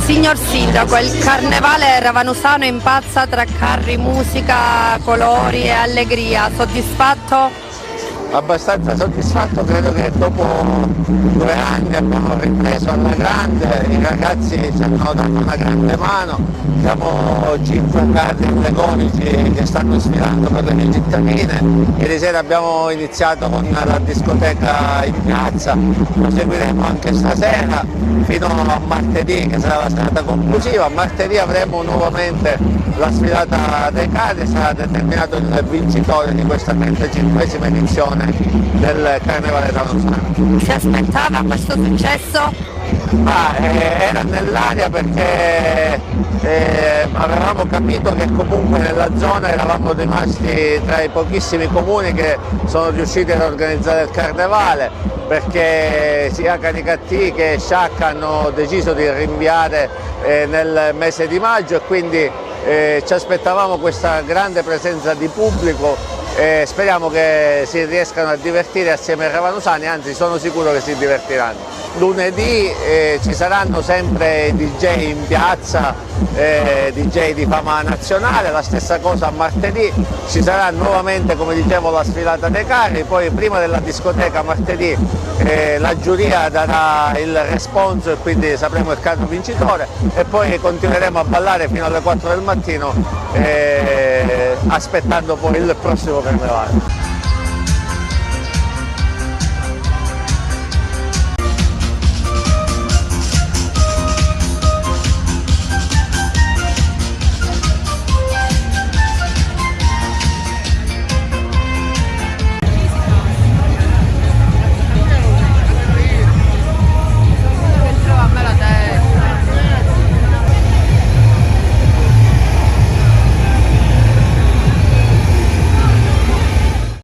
Signor Sindaco, il carnevale ravanusano impazza tra carri, musica, colori e allegria. Soddisfatto? Abbastanza soddisfatto, credo che dopo 2 anni abbiamo ripreso alla grande, i ragazzi ci hanno dato una grande mano, siamo 5 carri allegorici che stanno sfilando per le mie cittadine. Ieri sera abbiamo iniziato con la discoteca in piazza, lo seguiremo anche stasera fino a martedì che sarà la serata conclusiva. A martedì avremo nuovamente la sfilata dei carri, sarà determinato il vincitore di questa 35esima edizione del Carnevale ravanusano. Si aspettava questo successo? Era nell'aria perché avevamo capito che comunque nella zona eravamo rimasti tra i pochissimi comuni che sono riusciti ad organizzare il Carnevale, perché sia Canicattì che Sciacca hanno deciso di rinviare nel mese di maggio, e quindi ci aspettavamo questa grande presenza di pubblico. Speriamo che si riescano a divertire assieme ai ravanusani, anzi sono sicuro che si divertiranno. Lunedì ci saranno sempre DJ in piazza, DJ di fama nazionale, la stessa cosa a martedì, ci sarà nuovamente, come dicevo, la sfilata dei carri, poi prima della discoteca martedì la giuria darà il responso e quindi sapremo il carro vincitore, e poi continueremo a ballare fino alle 4 del mattino aspettando poi il prossimo carnevale.